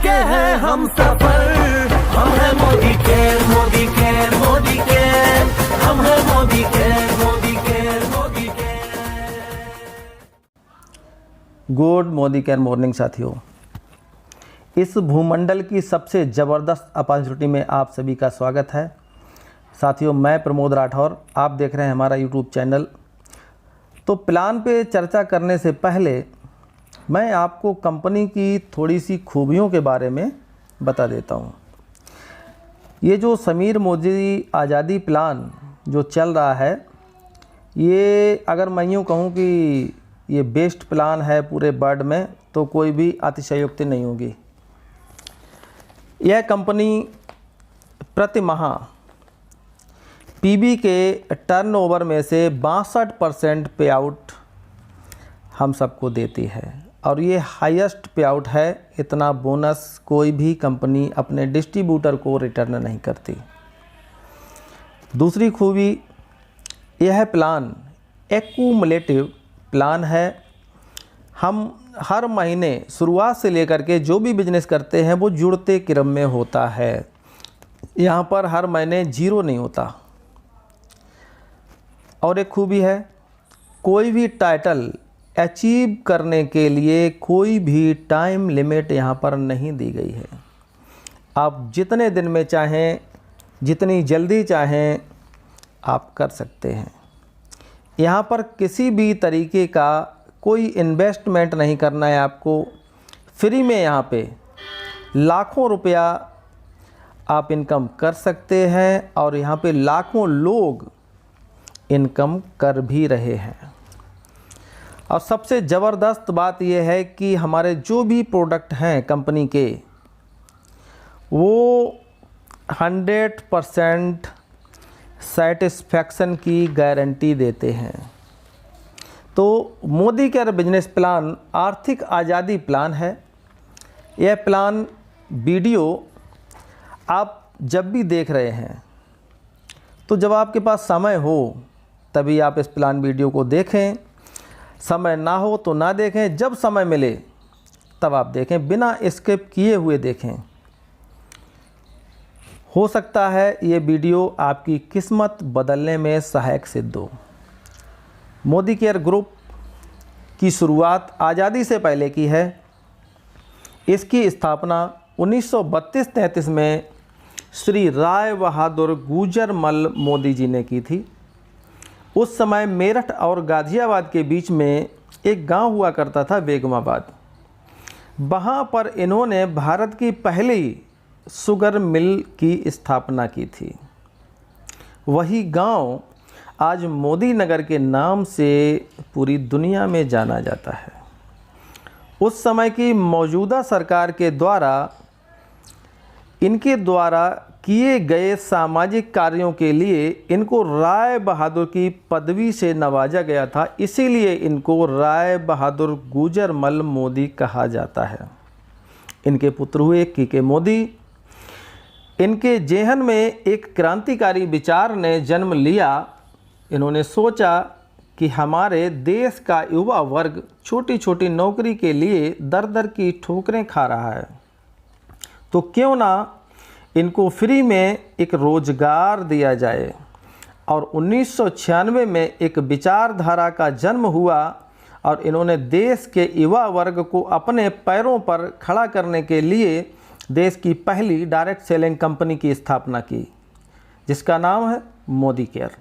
चुके हैं हम सफर। हम है Modi care, Modi care, Modi care, हम है Modi care, Modi care, Modi care. Good Modi care morning साथियों, इस भूमंडल की सबसे ज़बरदस्त अपॉर्चुनिटी में आप सभी का स्वागत है। साथियों, मैं प्रमोद राठौर, आप देख रहे हैं हमारा यूट्यूब चैनल। तो प्लान पे चर्चा करने से पहले मैं आपको कंपनी की थोड़ी सी खूबियों के बारे में बता देता हूँ। ये जो समीर मोदी आज़ादी प्लान जो चल रहा है, ये अगर मैं यूँ कहूँ कि ये बेस्ट प्लान है पूरे वर्ल्ड में, तो कोई भी अतिशयोक्ति नहीं होगी। यह कंपनी प्रति माह पीबी के टर्नओवर में से 62% पे आउट हम सबको देती है, और ये हाईएस्ट पे आउट है। इतना बोनस कोई भी कंपनी अपने डिस्ट्रीब्यूटर को रिटर्न नहीं करती। दूसरी खूबी, यह प्लान एक्यूमुलेटिव प्लान है। हम हर महीने शुरुआत से लेकर के जो भी बिजनेस करते हैं वो जुड़ते क्रम में होता है। यहाँ पर हर महीने जीरो नहीं होता। और एक खूबी है, कोई भी टाइटल अचीव करने के लिए कोई भी टाइम लिमिट यहाँ पर नहीं दी गई है। आप जितने दिन में चाहें, जितनी जल्दी चाहें, आप कर सकते हैं। यहाँ पर किसी भी तरीके का कोई इन्वेस्टमेंट नहीं करना है आपको। फ्री में यहाँ पे लाखों रुपया आप इनकम कर सकते हैं, और यहाँ पे लाखों लोग इनकम कर भी रहे हैं। और सबसे ज़बरदस्त बात यह है कि हमारे जो भी प्रोडक्ट हैं कंपनी के, वो 100% सेटिस्फैक्शन की गारंटी देते हैं। तो मोदी केयर बिजनेस प्लान आर्थिक आज़ादी प्लान है। यह प्लान वीडियो आप जब भी देख रहे हैं, तो जब आपके पास समय हो तभी आप इस प्लान वीडियो को देखें। समय ना हो तो ना देखें, जब समय मिले तब आप देखें, बिना स्किप किए हुए देखें। हो सकता है ये वीडियो आपकी किस्मत बदलने में सहायक सिद्ध हो। मोदी केयर ग्रुप की शुरुआत आज़ादी से पहले की है। इसकी स्थापना 1932-33 में श्री राय बहादुर गुजरमल मोदी जी ने की थी। उस समय मेरठ और गाज़ियाबाद के बीच में एक गांव हुआ करता था, बेगमाबाद। वहां पर इन्होंने भारत की पहली शुगर मिल की स्थापना की थी। वही गांव आज मोदी नगर के नाम से पूरी दुनिया में जाना जाता है। उस समय की मौजूदा सरकार के द्वारा इनके द्वारा किए गए सामाजिक कार्यों के लिए इनको राय बहादुर की पदवी से नवाजा गया था। इसीलिए इनको राय बहादुर गुजरमल मोदी कहा जाता है। इनके पुत्र हुए के मोदी। इनके जेहन में एक क्रांतिकारी विचार ने जन्म लिया। इन्होंने सोचा कि हमारे देश का युवा वर्ग छोटी छोटी नौकरी के लिए दर दर की ठोकरें खा रहा है, तो क्यों ना इनको फ्री में एक रोजगार दिया जाए। और 1996 में एक विचारधारा का जन्म हुआ, और इन्होंने देश के युवा वर्ग को अपने पैरों पर खड़ा करने के लिए देश की पहली डायरेक्ट सेलिंग कंपनी की स्थापना की, जिसका नाम है मोदी केयर।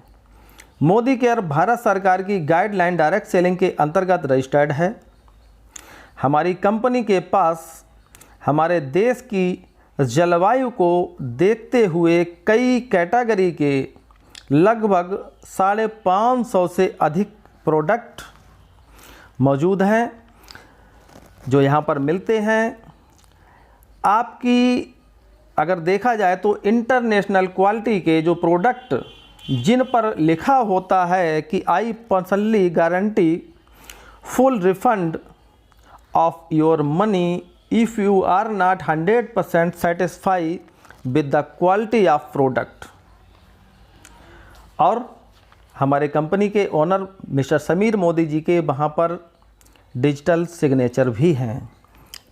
मोदी केयर भारत सरकार की गाइडलाइन डायरेक्ट सेलिंग के अंतर्गत रजिस्टर्ड है। हमारी कंपनी के पास हमारे देश की जलवायु को देखते हुए कई कैटेगरी के लगभग 550 से अधिक प्रोडक्ट मौजूद हैं, जो यहाँ पर मिलते हैं। आपकी अगर देखा जाए तो इंटरनेशनल क्वालिटी के जो प्रोडक्ट जिन पर लिखा होता है कि I personally guarantee full refund of your money if you are not 100% satisfy with the quality of product. और हमारे कंपनी के ओनर मिस्टर समीर मोदी जी के वहाँ पर डिजिटल सिग्नेचर भी हैं।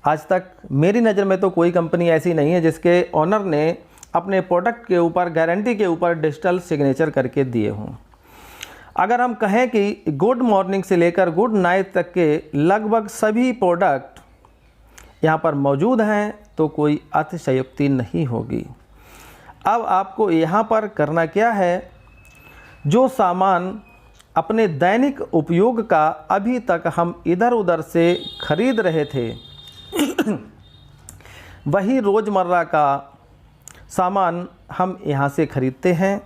आज तक मेरी नज़र में तो कोई कंपनी ऐसी नहीं है जिसके ऑनर ने अपने प्रोडक्ट के ऊपर गारंटी के ऊपर डिजिटल सिग्नेचर करके दिए हों। अगर हम कहें कि गुड मॉर्निंग से लेकर गुड नाइट तक के लगभग सभी प्रोडक्ट यहाँ पर मौजूद हैं तो कोई अतिशयोक्ति नहीं होगी। अब आपको यहाँ पर करना क्या है, जो सामान अपने दैनिक उपयोग का अभी तक हम इधर उधर से खरीद रहे थे वही रोज़मर्रा का सामान हम यहाँ से खरीदते हैं,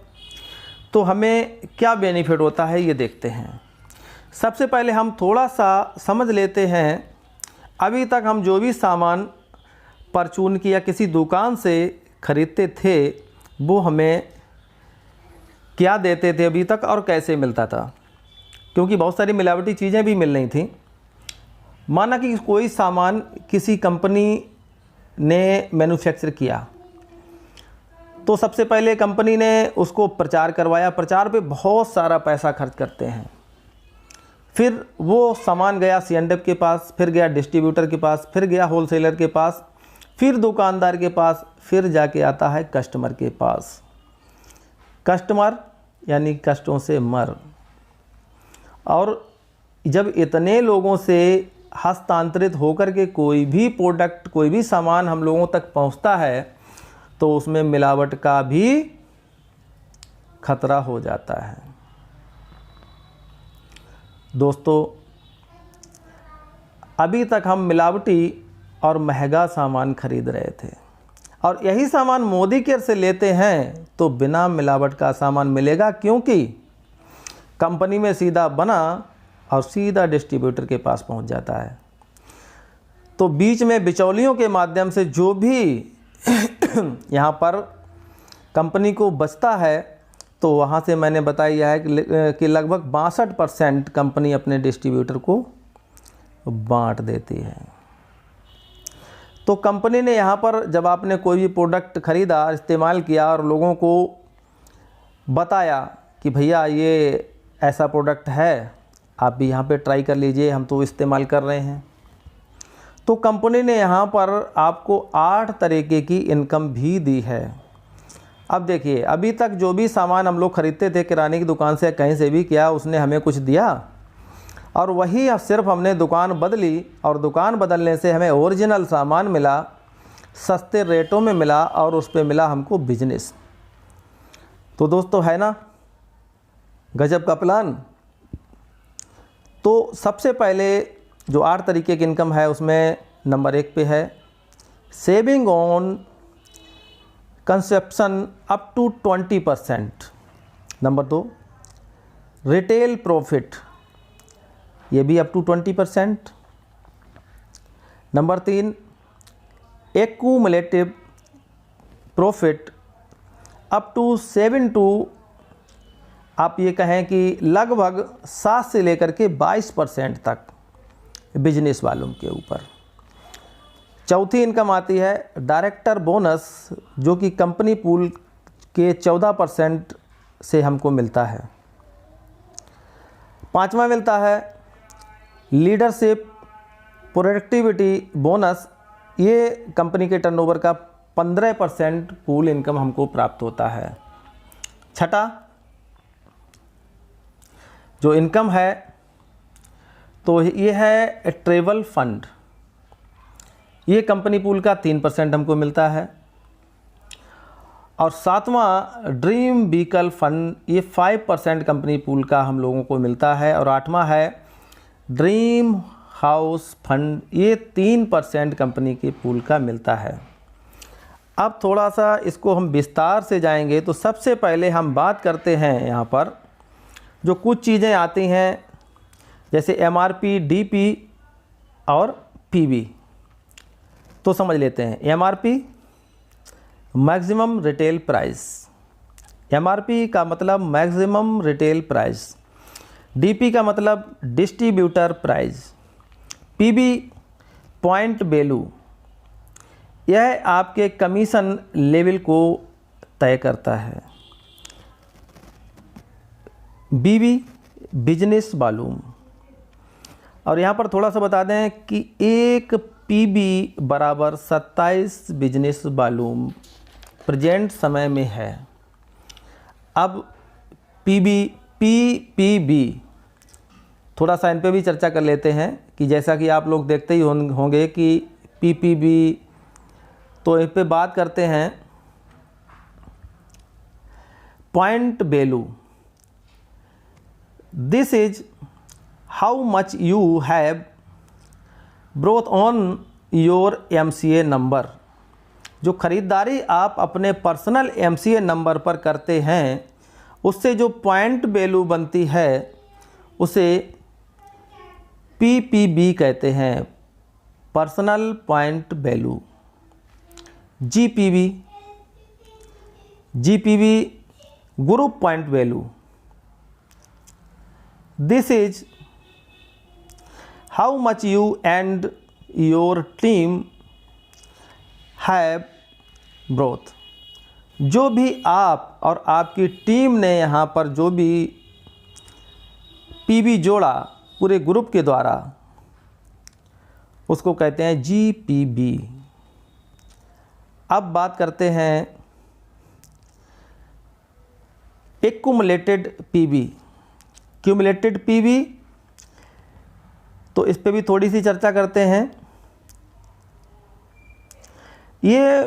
तो हमें क्या बेनिफिट होता है ये देखते हैं। सबसे पहले हम थोड़ा सा समझ लेते हैं, अभी तक हम जो भी सामान परचून की या किसी दुकान से खरीदते थे वो हमें क्या देते थे अभी तक और कैसे मिलता था, क्योंकि बहुत सारी मिलावटी चीज़ें भी मिल रही थी। माना कि कोई सामान किसी कंपनी ने मैन्युफैक्चर किया, तो सबसे पहले कंपनी ने उसको प्रचार करवाया, प्रचार पे बहुत सारा पैसा खर्च करते हैं। फिर वो सामान गया C&F के पास, फिर गया डिस्ट्रीब्यूटर के पास, फिर गया होलसेलर के पास, फिर दुकानदार के पास, फिर जाके आता है कस्टमर के पास। कस्टमर यानी कष्टों से मर। और जब इतने लोगों से हस्तांतरित होकर के कोई भी प्रोडक्ट, कोई भी सामान हम लोगों तक पहुंचता है तो उसमें मिलावट का भी खतरा हो जाता है। दोस्तों, अभी तक हम मिलावटी और महंगा सामान खरीद रहे थे और यही सामान मोदी केयर से लेते हैं तो बिना मिलावट का सामान मिलेगा, क्योंकि कंपनी में सीधा बना और सीधा डिस्ट्रीब्यूटर के पास पहुंच जाता है। तो बीच में बिचौलियों के माध्यम से जो भी यहाँ पर कंपनी को बचता है, तो वहाँ से मैंने बताया है कि लगभग 62% कंपनी अपने डिस्ट्रीब्यूटर को बांट देती है। तो कंपनी ने यहाँ पर जब आपने कोई भी प्रोडक्ट ख़रीदा, इस्तेमाल किया और लोगों को बताया कि भैया ये ऐसा प्रोडक्ट है, आप भी यहाँ पे ट्राई कर लीजिए, हम तो इस्तेमाल कर रहे हैं, तो कंपनी ने यहाँ पर आपको 8 तरीके की इनकम भी दी है। अब देखिए, अभी तक जो भी सामान हम लोग ख़रीदते थे किराने की दुकान से कहीं से भी, क्या उसने हमें कुछ दिया? और वही सिर्फ हमने दुकान बदली और दुकान बदलने से हमें ओरिजिनल सामान मिला, सस्ते रेटों में मिला और उस पर मिला हमको बिजनेस। तो दोस्तों, है ना गजब का प्लान। तो सबसे पहले जो 8 तरीके की इनकम है उसमें नंबर 1 पे है saving on consumption up to 20%। Number 2 retail profit, ये भी up to 20%। Number 3 accumulative profit up to 7 to, आप ये कहें कि लगभग 7 से लेकर के 22% तक बिजनेस वालों के ऊपर। चौथी इनकम आती है डायरेक्टर बोनस, जो कि कंपनी पूल के 14% से हमको मिलता है। 5वां मिलता है लीडरशिप प्रोडक्टिविटी बोनस, ये कंपनी के टर्नओवर का 15% पूल इनकम हमको प्राप्त होता है। छठा जो इनकम है तो ये है ट्रेवल फंड, ये कंपनी पूल का 3% हमको मिलता है। और 7वां ड्रीम व्हीकल फंड, ये 5% कंपनी पूल का हम लोगों को मिलता है। और 8वां है ड्रीम हाउस फंड, ये 3% कंपनी के पूल का मिलता है। अब थोड़ा सा इसको हम विस्तार से जाएंगे तो सबसे पहले हम बात करते हैं यहाँ पर जो कुछ चीज़ें आती हैं, जैसे MRP, DP और PB। तो समझ लेते हैं। MRP maximum retail price, MRP का मतलब मैक्सिमम रिटेल प्राइस, DP का मतलब distributor price, PB point value, यह आपके कमीशन लेवल को तय करता है। BB business volume. और यहाँ पर थोड़ा सा बता दें कि एक पीबी बराबर 27 बिजनेस वॉल्यूम प्रेजेंट समय में है। अब पीपीबी थोड़ा सा इन पे भी चर्चा कर लेते हैं कि जैसा कि आप लोग देखते ही होंगे कि पीपीबी, तो इस पे बात करते हैं point value. This is how much you have broth on your MCA number. जो ख़रीदारी आप अपने पर्सनल MCA नंबर पर करते हैं उससे जो पॉइंट वैल्यू बनती है उसे PPB कहते हैं, personal point value. GPB group point value. This is how much you and your team have broth. जो भी आप और आपकी टीम ने यहाँ पर जो भी PB जोड़ा पूरे ग्रुप के द्वारा उसको कहते हैं GPB। अब बात करते हैं एक्यूमुलेटेड PB। क्यूमुलेटेड PB, तो इस पे भी थोड़ी सी चर्चा करते हैं। ये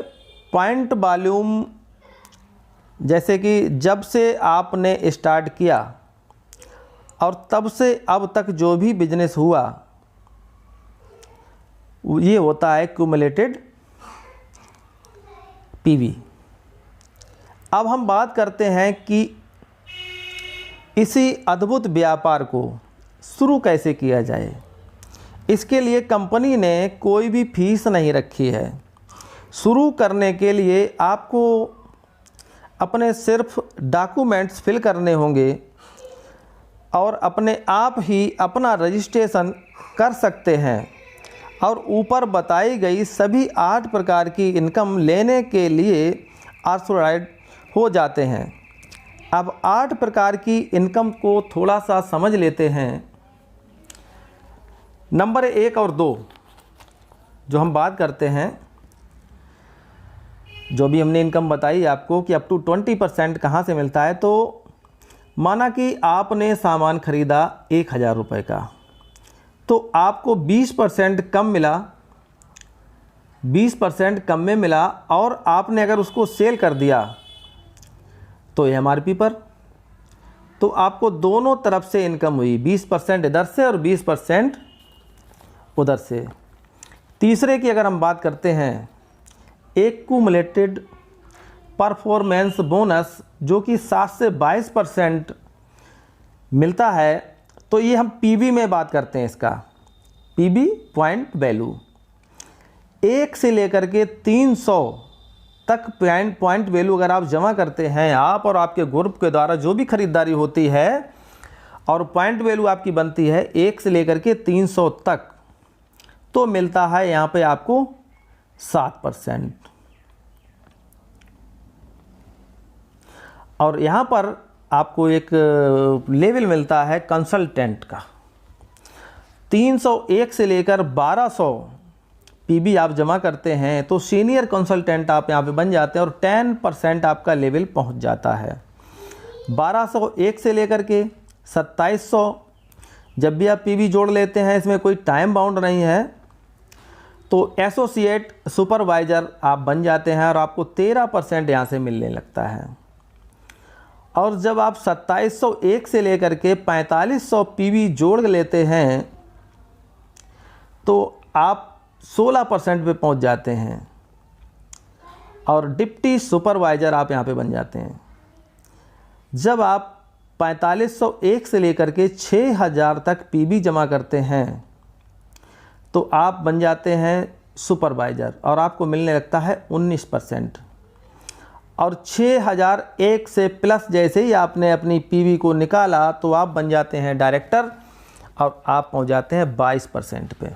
पॉइंट वॉल्यूम जैसे कि जब से आपने स्टार्ट किया और तब से अब तक जो भी बिजनेस हुआ ये होता है क्यूमुलेटेड PB। अब हम बात करते हैं कि इसी अद्भुत व्यापार को शुरू कैसे किया जाए। इसके लिए कंपनी ने कोई भी फीस नहीं रखी है। शुरू करने के लिए आपको अपने सिर्फ डॉक्यूमेंट्स फिल करने होंगे और अपने आप ही अपना रजिस्ट्रेशन कर सकते हैं और ऊपर बताई गई सभी 8 प्रकार की इनकम लेने के लिए ऑथराइज्ड हो जाते हैं। अब 8 प्रकार की इनकम को थोड़ा सा समझ लेते हैं। नंबर 1 और 2 जो हम बात करते हैं, जो भी हमने इनकम बताई आपको कि अप टू 20% कहाँ से मिलता है। तो माना कि आपने सामान ख़रीदा 1000 रुपये का, तो आपको 20% कम मिला, 20% कम में मिला और आपने अगर उसको सेल कर दिया तो MRP पर, तो आपको दोनों तरफ से इनकम हुई, 20% इधर से और 20% उधर से। तीसरे की अगर हम बात करते हैं एक्यूमुलेटेड परफॉर्मेंस बोनस, जो कि 7 से 22% मिलता है, तो ये हम PB में बात करते हैं। इसका PB पॉइंट वैल्यू 1 से लेकर के 300 तक पॉइंट वैल्यू अगर आप जमा करते हैं, आप और आपके ग्रुप के द्वारा जो भी खरीदारी होती है और पॉइंट वैल्यू आपकी बनती है 1 से लेकर के 300 तक, तो मिलता है यहाँ पे आपको 7%। और यहाँ पर आपको एक लेवल मिलता है कंसल्टेंट का। 301 से लेकर 1200 PB आप जमा करते हैं तो सीनियर कंसल्टेंट आप यहाँ पे बन जाते हैं और 10% आपका लेवल पहुँच जाता है। 1201 से लेकर के 2700 जब भी आप PB जोड़ लेते हैं, इसमें कोई टाइम बाउंड नहीं है, तो एसोसिएट सुपरवाइज़र आप बन जाते हैं और आपको 13% यहाँ से मिलने लगता है। और जब आप 2701 से लेकर के 4500 PB जोड़ लेते हैं तो आप 16% पे पहुंच जाते हैं और डिप्टी सुपरवाइज़र आप यहाँ पे बन जाते हैं। जब आप 4501 से लेकर के 6000 तक PB जमा करते हैं तो आप बन जाते हैं सुपरवाइज़र और आपको मिलने लगता है 19%। और 6001 से प्लस जैसे ही आपने अपनी PB को निकाला तो आप बन जाते हैं डायरेक्टर और आप पहुंच जाते हैं 22% पे।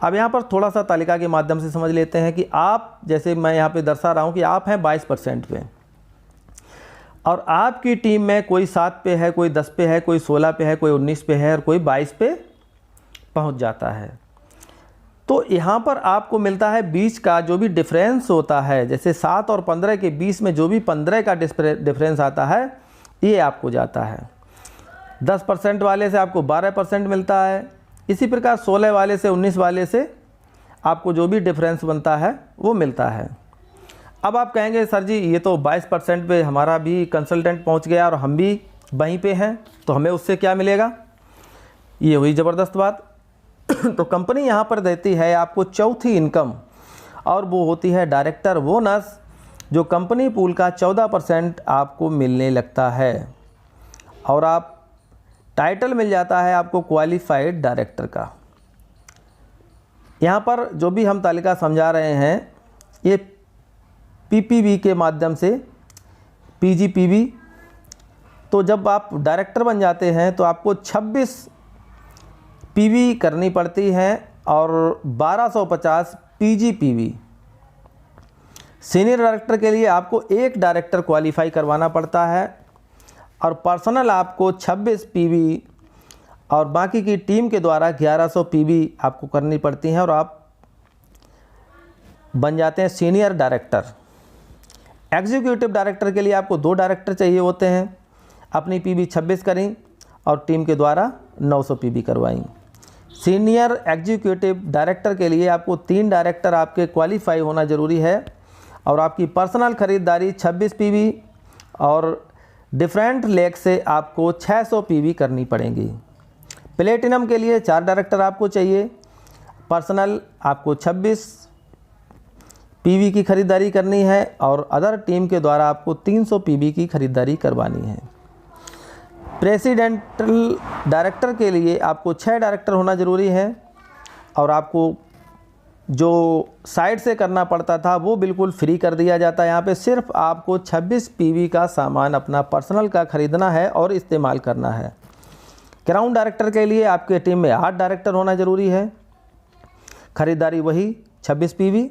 अब यहाँ पर थोड़ा सा तालिका के माध्यम से समझ लेते हैं कि आप, जैसे मैं यहाँ पे दर्शा रहा हूँ कि आप हैं 22% पे और आपकी टीम में कोई 7 पे है, कोई 10 पे है, कोई 16 पे है, कोई 19 पे है और कोई 22 पे पहुँच जाता है। तो यहाँ पर आपको मिलता है बीच का जो भी डिफरेंस होता है, जैसे 7 और 15 के बीच में जो भी 15 का डिफरेंस आता है ये आपको जाता है। 10% वाले से आपको 12% मिलता है। इसी प्रकार 16 वाले से 19 वाले से आपको जो भी डिफरेंस बनता है वो मिलता है। अब आप कहेंगे सर जी ये तो 22% पे हमारा भी कंसल्टेंट पहुंच गया और हम भी वहीं पे हैं, तो हमें उससे क्या मिलेगा? ये हुई ज़बरदस्त बात। तो कंपनी यहाँ पर देती है आपको चौथी इनकम, और वो होती है डायरेक्टर बोनस, जो कंपनी पूल का 14% आपको मिलने लगता है। और आप टाइटल मिल जाता है आपको क्वालिफाइड डायरेक्टर का। यहाँ पर जो भी हम तालिका समझा रहे हैं ये पीपीबी के माध्यम से, पीजीपीबी। तो जब आप डायरेक्टर बन जाते हैं तो आपको 26 पीवी करनी पड़ती है और 1250 पीजीपीवी। सीनियर डायरेक्टर के लिए आपको एक डायरेक्टर क्वालिफाई करवाना पड़ता है और पर्सनल आपको 26 पीवी और बाकी की टीम के द्वारा 1100 पीवी आपको करनी पड़ती हैं और आप बन जाते हैं सीनियर डायरेक्टर। एग्जीक्यूटिव डायरेक्टर के लिए आपको 2 डायरेक्टर चाहिए होते हैं। अपनी पीवी 26 करें और टीम के द्वारा 900 पीवी करवाएं। सीनियर एग्जीक्यूटिव डायरेक्टर के लिए आपको 3 डायरेक्टर आपके क्वालिफाई होना ज़रूरी है और आपकी पर्सनल खरीदारी 26 पीवी और डिफरेंट लेग से आपको 600 पीवी करनी पड़ेगी। प्लेटिनम के लिए 4 डायरेक्टर आपको चाहिए। पर्सनल आपको 26 पीवी की खरीदारी करनी है और अदर टीम के द्वारा आपको 300 पीवी की खरीदारी करवानी है। प्रेसिडेंटल डायरेक्टर के लिए आपको 6 डायरेक्टर होना ज़रूरी है और आपको जो साइड से करना पड़ता था वो बिल्कुल फ्री कर दिया जाता है। यहाँ पे सिर्फ आपको 26 पीवी का सामान अपना पर्सनल का ख़रीदना है और इस्तेमाल करना है। क्राउन डायरेक्टर के लिए आपके टीम में 8 डायरेक्टर होना ज़रूरी है, खरीदारी वही 26 PV.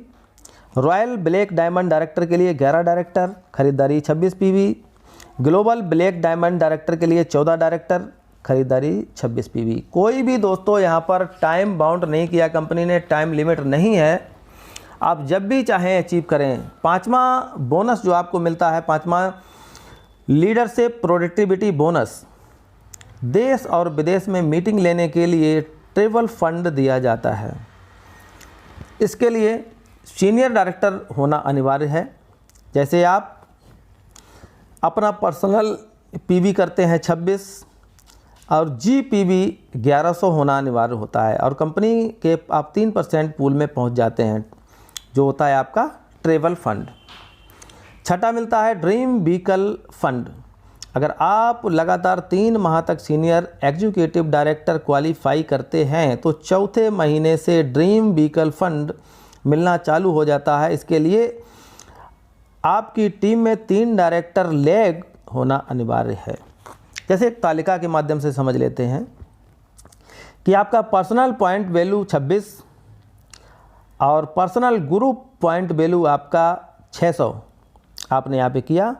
Royal black diamond director के लिए 11 डायरेक्टर, खरीदारी 26 PV. Global black diamond director के लिए 14 डायरेक्टर, खरीदारी 26 पीवी। कोई भी दोस्तों यहाँ पर टाइम बाउंड नहीं किया कंपनी ने, टाइम लिमिट नहीं है, आप जब भी चाहें अचीव करें। 5वां बोनस जो आपको मिलता है, 5वां लीडरशिप प्रोडक्टिविटी बोनस, देश और विदेश में मीटिंग लेने के लिए ट्रैवल फंड दिया जाता है। इसके लिए सीनियर डायरेक्टर होना अनिवार्य है। जैसे आप अपना पर्सनल पीवी करते हैं 26 और जीपीवी 1100 होना अनिवार्य होता है और कंपनी के आप 3% पूल में पहुंच जाते हैं, जो होता है आपका ट्रैवल फंड। 6ठा मिलता है ड्रीम व्हीकल फंड। अगर आप लगातार 3 माह तक सीनियर एग्जीक्यूटिव डायरेक्टर क्वालिफाई करते हैं तो चौथे महीने से ड्रीम व्हीकल फंड मिलना चालू हो जाता है। इसके लिए आपकी टीम में 3 डायरेक्टर लेग होना अनिवार्य है। जैसे एक तालिका के माध्यम से समझ लेते हैं कि आपका पर्सनल पॉइंट वैल्यू 26 और पर्सनल ग्रुप पॉइंट वैल्यू आपका 600 आपने यहाँ पे किया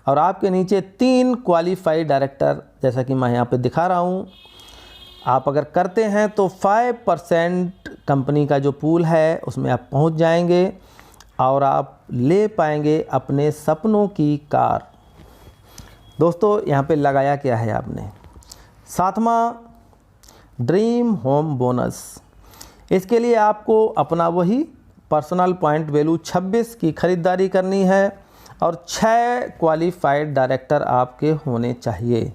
और आपके नीचे 3 क्वालिफाइड डायरेक्टर, जैसा कि मैं यहाँ पे दिखा रहा हूँ, आप अगर करते हैं तो 5% कंपनी का जो पूल है उसमें आप पहुँच जाएंगे और आप ले पाएंगे अपने सपनों की कार। दोस्तों यहाँ पे लगाया क्या है आपने? 7वां ड्रीम होम बोनस। इसके लिए आपको अपना वही पर्सनल पॉइंट वैल्यू 26 की खरीदारी करनी है और 6 क्वालिफाइड डायरेक्टर आपके होने चाहिए।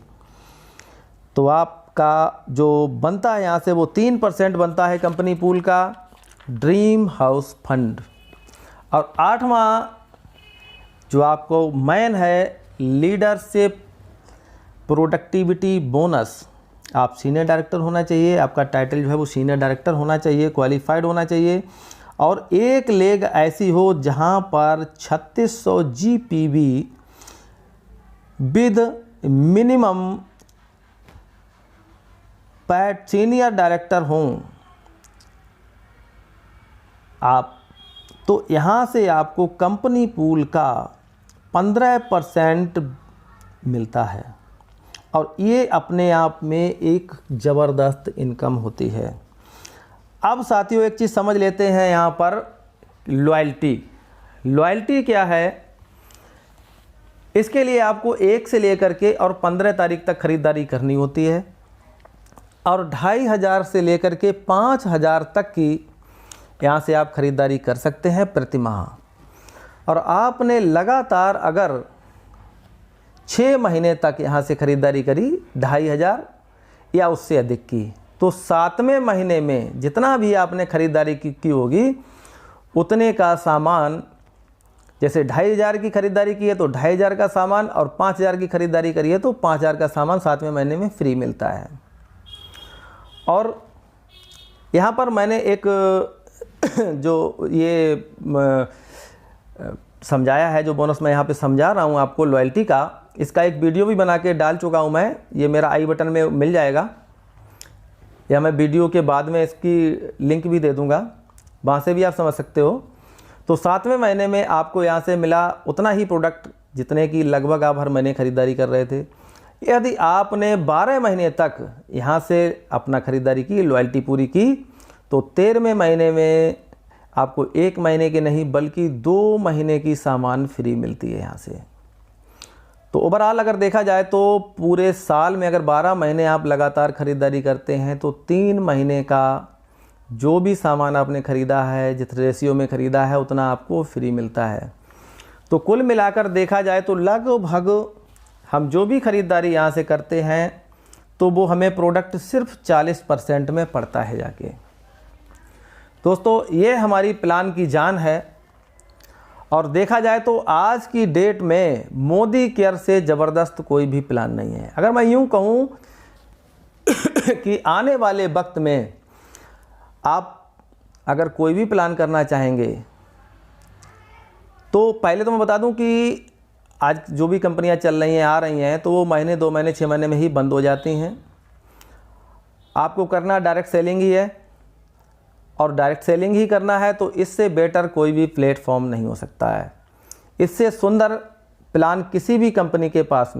तो आपका जो बनता है यहाँ से वो 3% बनता है कंपनी पूल का ड्रीम हाउस फंड। और 8वां जो आपको मेन है लीडरशिप प्रोडक्टिविटी बोनस। आप सीनियर डायरेक्टर होना चाहिए, आपका टाइटल जो है वो सीनियर डायरेक्टर होना चाहिए, क्वालिफाइड होना चाहिए और एक लेग ऐसी हो जहां पर 3600 जीपीवी विद मिनिमम पैट सीनियर डायरेक्टर हों आप, तो यहाँ से आपको कंपनी पूल का 15% मिलता है और ये अपने आप में एक ज़बरदस्त इनकम होती है। अब साथियों एक चीज़ समझ लेते हैं यहाँ पर, लॉयल्टी। लॉयल्टी क्या है? इसके लिए आपको 1 से लेकर के और 15 तारीख तक ख़रीदारी करनी होती है और 2500 से लेकर के 5000 तक की यहाँ से आप ख़रीदारी कर सकते हैं प्रति माह। और आपने लगातार अगर 6 महीने तक यहाँ से ख़रीदारी करी 2500 या उससे अधिक की, तो 7वें महीने में जितना भी आपने ख़रीदारी की होगी उतने का सामान, जैसे 2500 की ख़रीदारी की है तो 2500 का सामान, और 5000 की ख़रीदारी करी है तो 5000 का सामान 7वें महीने में फ्री मिलता है। और यहाँ पर मैंने एक जो ये समझाया है, जो बोनस मैं यहाँ पे समझा रहा हूँ आपको लॉयल्टी का, इसका एक वीडियो भी बना के डाल चुका हूँ मैं, ये मेरा आई बटन में मिल जाएगा, या मैं वीडियो के बाद में इसकी लिंक भी दे दूँगा, वहाँ से भी आप समझ सकते हो। तो 7वें महीने में आपको यहाँ से मिला उतना ही प्रोडक्ट जितने की लगभग आप हर महीने ख़रीदारी कर रहे थे। यदि आपने 12 महीने तक यहाँ से अपना ख़रीदारी की, लॉयल्टी पूरी की, तो 13वें महीने में आपको 1 महीने की नहीं बल्कि 2 महीने की सामान फ्री मिलती है यहाँ से। तो ओवरऑल अगर देखा जाए तो पूरे साल में अगर 12 महीने आप लगातार ख़रीदारी करते हैं तो 3 महीने का जो भी सामान आपने ख़रीदा है, जिस रेशियो में ख़रीदा है, उतना आपको फ्री मिलता है। तो कुल मिलाकर देखा जाए तो लगभग हम जो भी ख़रीदारी यहाँ से करते हैं तो वो हमें प्रोडक्ट सिर्फ 40% में पड़ता है जाके। दोस्तों ये हमारी प्लान की जान है, और देखा जाए तो आज की डेट में मोदी केयर से ज़बरदस्त कोई भी प्लान नहीं है। अगर मैं यूँ कहूँ कि आने वाले वक्त में आप अगर कोई भी प्लान करना चाहेंगे तो पहले तो मैं बता दूं कि आज जो भी कंपनियां चल रही हैं, आ रही हैं, तो वो महीने, 2 महीने, 6 महीने में ही बंद हो जाती हैं। आपको करना डायरेक्ट सेलिंग ही है, और डायरेक्ट सेलिंग ही करना है तो इससे बेटर कोई भी प्लेटफॉर्म नहीं हो सकता है। इससे सुंदर प्लान किसी भी कंपनी के पास